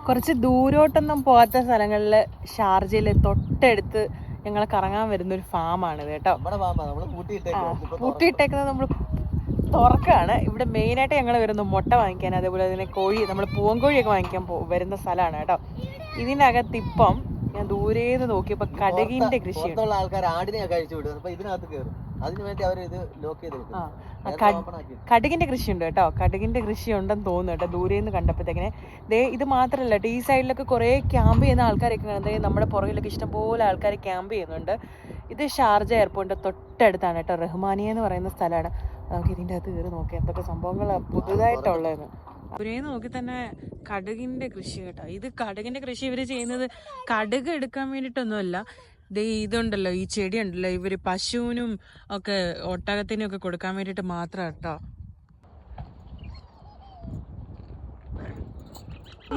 കുറച്ച് ദൂരോട്ടൊന്നും പോകാത്ത സ്ഥലങ്ങളിൽ ഷാർജയിൽ തൊട്ടടുത്ത് ഞങ്ങൾ കറങ്ങാൻ വരുന്ന ഒരു ഫാമാണിത് കേട്ടോ. പൂട്ടിയിട്ടേക്കുന്നത് നമ്മൾ തുറക്കാണ്. ഇവിടെ മെയിനായിട്ട് ഞങ്ങൾ വരുന്നു മുട്ട വാങ്ങിക്കാൻ, അതേപോലെ തന്നെ കോഴി, നമ്മൾ പൂവൻകോഴിയൊക്കെ വാങ്ങിക്കാൻ വരുന്ന സ്ഥലമാണ് കേട്ടോ. ഇതിനകത്ത് ഇപ്പം ഞാൻ ദൂരേന്ന് നോക്കിയപ്പോ കടുകിന്റെ കൃഷി, ആൾക്കാർ ആടിനെ കഴിച്ചു വിടും, അപ്പൊ ഇതിനകത്ത് കയറും. അതിനുവേണ്ടി അവർ ഇത് ലോക്ക് ചെയ്ത് കടുകിന്റെ കൃഷിയുണ്ട് കേട്ടോ. കടുകിന്റെ കൃഷി ഉണ്ടെന്ന് തോന്നുന്നു കേട്ടോ ദൂരേന്ന് കണ്ടപ്പോഴത്തേക്കിനെ. ഈ ഇത് മാത്രമല്ല, ഈ സൈഡിലൊക്കെ കുറേ ക്യാമ്പ് ചെയ്യുന്ന ആൾക്കാരൊക്കെ കാണുന്നത്. നമ്മുടെ പുറകിലൊക്കെ ഇഷ്ടംപോലെ ആൾക്കാർ ക്യാമ്പ് ചെയ്യുന്നുണ്ട്. ഇത് ഷാർജ എയർപോർട്ടിന്റെ തൊട്ടടുത്താണ് കേട്ടോ. റഹ്മാനിയ എന്ന് പറയുന്ന സ്ഥലമാണ്. നമുക്ക് ഇതിൻ്റെ അകത്ത് കയറി നോക്കാം എന്തൊക്കെ സംഭവങ്ങൾ പുതുതായിട്ടുള്ളതെന്ന്. ദൂരേന്ന് നോക്കി തന്നെ കടുകിന്റെ കൃഷി കേട്ടോ. ഇത് കടുകിന്റെ കൃഷി ഇവര് ചെയ്യുന്നത് കടുക് എടുക്കാൻ വേണ്ടിയിട്ടൊന്നുമല്ല. ഇതുണ്ടല്ലോ, ഈ ചെടി ഉണ്ടല്ലോ, ഇവര് പശുവിനും ഒക്കെ ഒട്ടകത്തിനും ഒക്കെ കൊടുക്കാൻ വേണ്ടിട്ട് മാത്രം കേട്ടോ.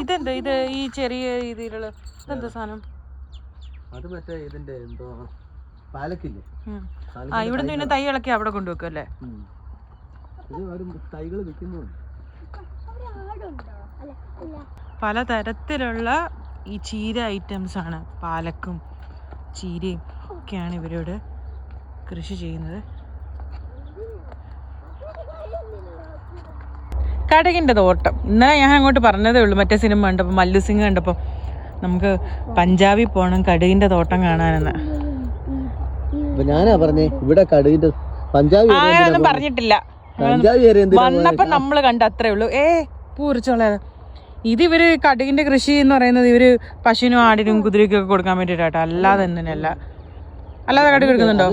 ഇതെന്താ ഇത് ഈ ചെറിയ രീതിയിലുള്ള ഇതെന്താ സാധനം? അത് മറ്റേ ഇതിന്റെ എന്തോ പാലക്കില്ലേ? ഇവിടുന്ന് പിന്നെ തൈ ഇളക്കി അവിടെ കൊണ്ടുവെക്കും അല്ലേ? തൈകൾ വിൽക്കുന്നുണ്ട്. പലതരത്തിലുള്ള ഈ ചീര ഐറ്റംസ് ആണ്. പാലക്കും ചീരയും ഒക്കെയാണ് ഇവരോട് കൃഷി ചെയ്യുന്നത്. കടുകിന്റെ തോട്ടം ഇന്നലെ ഞാൻ അങ്ങോട്ട് പറഞ്ഞതേ ഉള്ളൂ. മറ്റേ സിനിമ കണ്ടപ്പോൾ, മല്ലു സിംഗ് കണ്ടപ്പോൾ നമുക്ക് പഞ്ചാബിൽ പോകണം കടുകിന്റെ തോട്ടം കാണാനെന്ന്. ഞാനാ പറഞ്ഞേ ഇവിടെ കടുകിന്റെ പഞ്ചാബി ആയൊന്നും പറഞ്ഞിട്ടില്ല. വന്നപ്പോ നമ്മള് കണ്ട അത്രേ ഉള്ളൂ. പൂറിച്ചോളെ ഇത് ഇവര് കടുകിന്റെ കൃഷി എന്ന് പറയുന്നത് ഇവര് പശുവിനും ആടിനും കുതിരയ്ക്കും ഒക്കെ കൊടുക്കാൻ വേണ്ടിട്ടാട്ടോ, അല്ലാതെ എന്തിനല്ല. അല്ലാതെ കടുക് എടുക്കുന്നുണ്ടോ?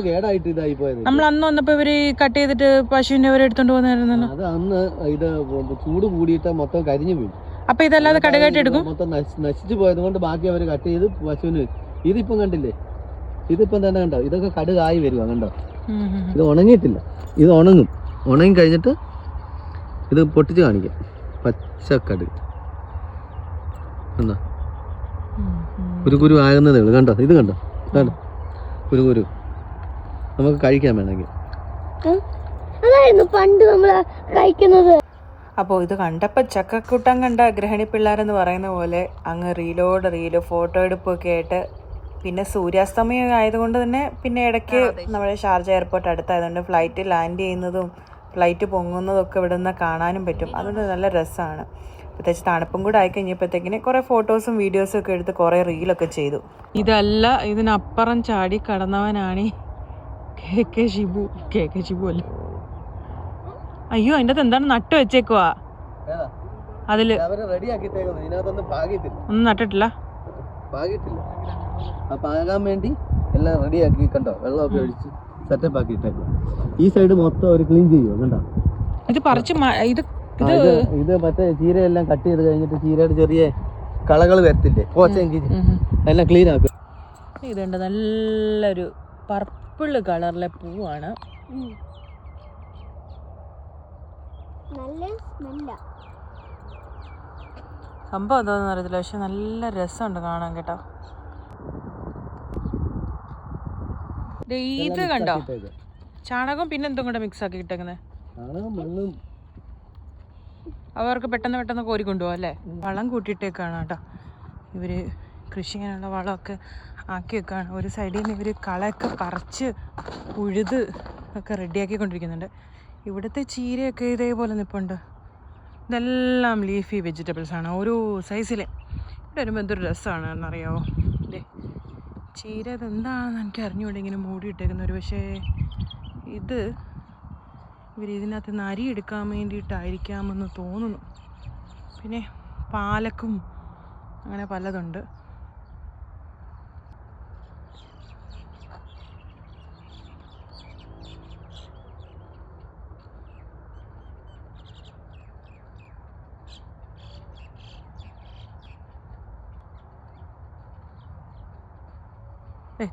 നമ്മൾ അന്ന് വന്നപ്പോ ഇവര് കട്ട് ചെയ്തിട്ട് പശുവിന്റെ അവരെ എടുത്തോണ്ട് പോകുന്നായിരുന്നു. ചൂട് കൂടിയിട്ട് മൊത്തം കരിഞ്ഞു വീഴും. അപ്പൊ ഇതല്ലാതെ കടുകായിട്ട് എടുക്കും. മൊത്തം നശിച്ചു പോയത് കൊണ്ട് ബാക്കി അവര് കട്ട് ചെയ്ത് പശുവിന്. ഇതിപ്പം കണ്ടില്ലേ, ഇതിപ്പം തന്നെ കണ്ടോ, ഇതൊക്കെ കടുകായി വരുവാ കണ്ടോ. ഇത് ഉണങ്ങിയിട്ടില്ല, ഇത് ഉണങ്ങും. ഉണങ്ങി കഴിഞ്ഞിട്ട് ഇത് പൊട്ടിച്ച് കാണിക്കാം. പച്ചക്കടുക് എന്താ കുരു ആകുന്നതേ ഉള്ളൂ. കണ്ടോ, ഇത് കണ്ടോ, കണ്ടോ കുരു. നമുക്ക് കഴിക്കാൻ വേണമെങ്കിൽ. പണ്ട് നമ്മൾ കഴിക്കുന്നത്. അപ്പോൾ ഇത് കണ്ടപ്പോൾ ചക്കക്കൂട്ടം കണ്ട ഗ്രഹിണി പിള്ളേരെന്ന് പറയുന്ന പോലെ അങ്ങ് റീലോ ഫോട്ടോ എടുപ്പൊക്കെ ആയിട്ട്. പിന്നെ സൂര്യാസ്തമയം ആയതുകൊണ്ട് തന്നെ പിന്നെ ഇടയ്ക്ക് നമ്മുടെ ഷാർജ എയർപോർട്ട് അടുത്തായതുകൊണ്ട് ഫ്ലൈറ്റ് ലാൻഡ് ചെയ്യുന്നതും ഫ്ലൈറ്റ് പൊങ്ങുന്നതും ഒക്കെ ഇവിടെ നിന്ന് കാണാനും പറ്റും. അതുകൊണ്ട് നല്ല രസമാണ്. പ്രത്യേകിച്ച് തണുപ്പും കൂടെ ആയിക്കഴിഞ്ഞപ്പോഴത്തേക്കിന് കുറേ ഫോട്ടോസും വീഡിയോസും ഒക്കെ എടുത്ത് കുറേ റീലൊക്കെ ചെയ്തു. ഇതല്ല, ഇതിനപ്പുറം ചാടി കടന്നവനാണ് കെ ഷിബു അല്ല. അയ്യോ, അതിൻ്റെ അകത്ത് എന്താണ് നട്ട് വെച്ചേക്കുവാ? അതില് ഒന്നും നട്ടിട്ടില്ല. പാകാൻ വേണ്ടി എല്ലാം റെഡിയാക്കി കണ്ടോ, വെള്ളമൊക്കെ ഒഴിച്ച് സെറ്റപ്പ് ആക്കിയിട്ടേക്കും. ഈ സൈഡ് മൊത്തം അവർ ക്ലീൻ ചെയ്യുമോ കണ്ടോ. ഇത് പറിച്ച് ഇത് മറ്റേ ചീരയെല്ലാം കട്ട് ചെയ്ത് കഴിഞ്ഞിട്ട് ചീരയുടെ ചെറിയ കളകൾ വരത്തില്ലേ, പോച്ചെങ്കിൽ എല്ലാം ക്ലീൻ ആക്കും. ഇതുണ്ട്, നല്ലൊരു പർപ്പിൾ കളറിലെ പൂവാണ്. സംഭവം എന്താണെന്ന് അറിയത്തില്ല, പക്ഷെ നല്ല രസമുണ്ട് കാണാൻ കേട്ടോ. ഇത് കണ്ടോ, ചാണകം പിന്നെ എന്തും കൂടെ മിക്സ് ആക്കി ഇട്ടേക്കുന്നത്. അവർക്ക് പെട്ടെന്ന് കോരി കൊണ്ടുപോകാം അല്ലേ. വളം കൂട്ടിയിട്ടേക്കാണ് കേട്ടോ ഇവര്. കൃഷി ചെയ്യാനുള്ള വളമൊക്കെ ആക്കി വെക്കാണ്. ഒരു സൈഡിൽ നിന്ന് ഇവർ കളയൊക്കെ പറിച്ച് ഉഴുത് ഒക്കെ റെഡിയാക്കിക്കൊണ്ടിരിക്കുന്നുണ്ട്. ഇവിടുത്തെ ചീരയൊക്കെ ഇതേപോലെ നിൽപ്പുണ്ട്. ഇതെല്ലാം ലീഫി വെജിറ്റബിൾസ് ആണ്, ഓരോ സൈസിലെ. ഇവിടെ വരുമ്പോൾ എന്തൊരു രസമാണ് എന്നറിയാമോ. ഇതേ ചീര ഇതെന്താണെന്ന് എനിക്ക് അറിഞ്ഞുകൂടെ ഇങ്ങനെ മൂടിയിട്ടേക്കുന്നൊരു. പക്ഷേ ഇത് ഇവരിതിനകത്ത് നിന്ന് അരി എടുക്കാൻ വേണ്ടിയിട്ടായിരിക്കാമെന്ന് തോന്നുന്നു. പിന്നെ പാലക്കും അങ്ങനെ പലതുണ്ട്.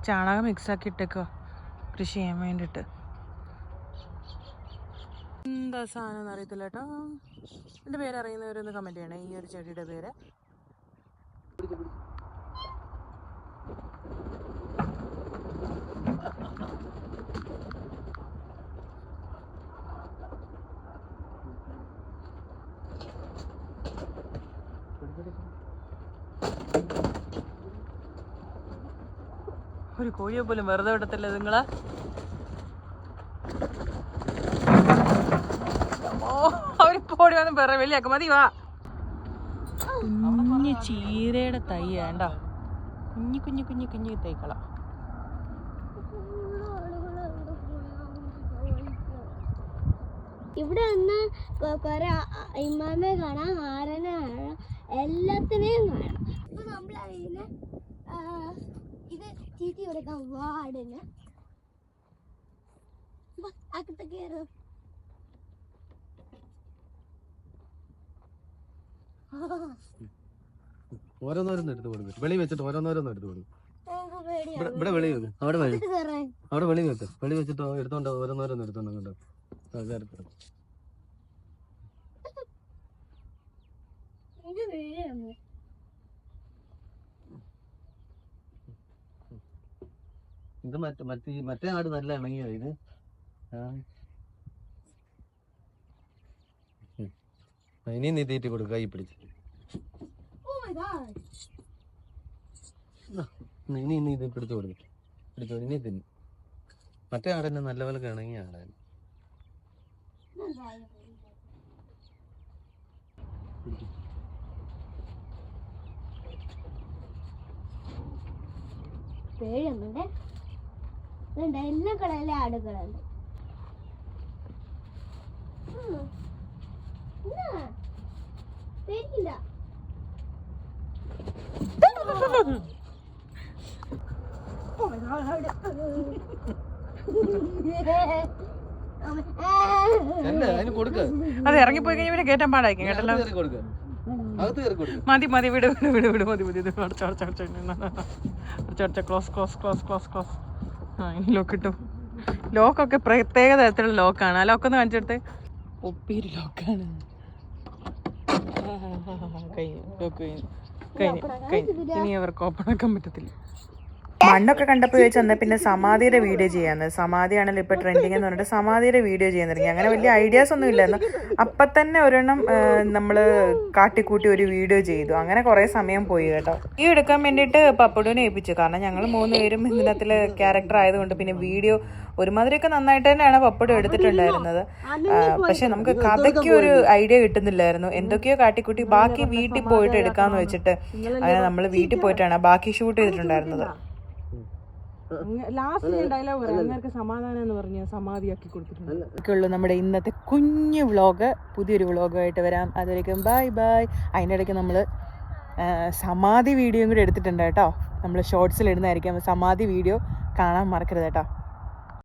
ചാണകം മിക്സാക്കി ഇട്ടേക്കോ കൃഷി ചെയ്യാൻ വേണ്ടിയിട്ട്. എന്താ സാധനം എന്ന് അറിയത്തില്ല കേട്ടോ. എൻ്റെ പേര് അറിയുന്നവരൊന്ന് കമൻറ്റ് ചെയ്യണേ, ഈ ഒരു ചെടിയുടെ പേര്. ഒരു കോഴിയെ പോലും വെറുതെ വിടത്തില്ല നിങ്ങള്. ഓ അവരിപ്പോ ഓടി വന്ന് വേറെ വലിയാക്ക മതി. വാ, കുഞ്ഞു ചീരയുടെ തൈ വേണ്ട, കുഞ്ഞു കുഞ്ഞു കുഞ്ഞു കുഞ്ഞു തൈക്കള. ഇവിടെ വന്ന് കൊറേ ഇമ്മാമയെ കാണാം, ആരനെ കാണാം, എല്ലാത്തിനെയും കാണാം. അപ്പൊ നമ്മളതിന് ഇത് ചീറ്റി കൊടുക്കാം വാർഡിന്. അകത്ത് കയറും. ഓരോന്നോരോന്ന് എടുത്ത് കൊടുക്കും, വെളി വെച്ചിട്ട് ഓരോന്നോരോന്ന് എടുത്ത് കൊടുക്കും. ഇവിടെ വെളി വെക്കും, അവിടെ വെളി, അവിടെ വെളി വെക്കും, വെളി വെച്ചിട്ട് എടുത്തോണ്ട് ഓരോന്നോരോന്ന് എടുത്തോണ്ട് കേട്ടോ. ഇത് മറ്റേ ആട് നല്ല ഇണങ്ങിയോ ഇത്? ഇനി നീ തീറ്റി കൊടുക്കുക, കൈ പിടിച്ച്. ഇനി ഇനി ഇത് പിടിച്ചു കൊടുക്കും, പിടിച്ചു ഇനി തിന്നു. മറ്റേ ആടന്നെ നല്ലപോലെ ഇണങ്ങിയ ആടാണ്. പേടിയൊന്നുണ്ട്. എല്ലാ കളറിലെ ആടുകളുണ്ട്. പേടിക്കില്ല. അത് ഇറങ്ങിപ്പോയി കഴിഞ്ഞാൽ പിന്നെ കേറ്റാൻ പാടായിരിക്കും കേട്ടല്ലോ. മതി മതി, വിട് വിട് വിട് വിട്, മതി മതി. Close close close close close. ആ ഇനി ലോക്ക് കിട്ടും. ലോക്കൊക്കെ പ്രത്യേക തരത്തിലുള്ള ലോക്കാണ്. ആ ലോക്കൊന്ന് കാണിച്ചെടുത്ത്. ഒപ്പീര് ലോക്കാണ്. കഴിഞ്ഞു, ലോക്ക് കഴിഞ്ഞു കഴിഞ്ഞു കഴിഞ്ഞു. ഇനി അവർക്ക് ഓപ്പൺ ആക്കാൻ പറ്റത്തില്ല. മണ്ണൊക്കെ കണ്ടപ്പോൾ ചോദിച്ചാൽ എന്നാൽ പിന്നെ സമാധിയുടെ വീഡിയോ ചെയ്യാന്ന്. സമാധിയാണല്ലോ ഇപ്പോൾ ട്രെൻഡിങ് എന്ന് പറഞ്ഞിട്ട് സമാധിയുടെ വീഡിയോ ചെയ്യാൻ തുടങ്ങി. അങ്ങനെ വലിയ ഐഡിയാസ് ഒന്നും ഇല്ലായിരുന്നു. അപ്പം തന്നെ ഒരെണ്ണം നമ്മൾ കാട്ടിക്കൂട്ടി ഒരു വീഡിയോ ചെയ്തു. അങ്ങനെ കുറേ സമയം പോയി കേട്ടോ. ഈ എടുക്കാൻ വേണ്ടിയിട്ട് പപ്പുവിനെ ഏൽപ്പിച്ചു. കാരണം ഞങ്ങൾ 3 പേരും ഇതിനകത്തിൽ ക്യാരക്ടർ ആയതുകൊണ്ട് പിന്നെ വീഡിയോ ഒരുമാതിരിയൊക്കെ നന്നായിട്ട് തന്നെയാണ് പപ്പടം എടുത്തിട്ടുണ്ടായിരുന്നത്. പക്ഷെ നമുക്ക് കഥയ്ക്ക് ഒരു ഐഡിയ കിട്ടുന്നില്ലായിരുന്നു. എന്തൊക്കെയോ കാട്ടിക്കൂട്ടി ബാക്കി വീട്ടിൽ പോയിട്ട് എടുക്കാന്ന് വെച്ചിട്ട് അങ്ങനെ നമ്മൾ വീട്ടിൽ പോയിട്ടാണ് ബാക്കി ഷൂട്ട് ചെയ്തിട്ടുണ്ടായിരുന്നത്. ലാസ്റ്റ് ഡയലോഗ് പറയാം, സമാധാനം എന്ന് പറഞ്ഞ് സമാധിയാക്കി കൊടുത്തിട്ടുണ്ട്. നമ്മുടെ ഇന്നത്തെ കുഞ്ഞു വ്ളോഗ് പുതിയൊരു വ്ളോഗുമായിട്ട് വരാം. അതുവരേക്കും ബൈ ബൈ. അതിൻ്റെ ഇടയ്ക്ക് നമ്മൾ സമാധി വീഡിയോയും കൂടി എടുത്തിട്ടുണ്ട് കേട്ടോ. നമ്മൾ ഷോർട്സിൽ ഇടുന്നതായിരിക്കും. സമാധി വീഡിയോ കാണാൻ മറക്കരുത് കേട്ടോ.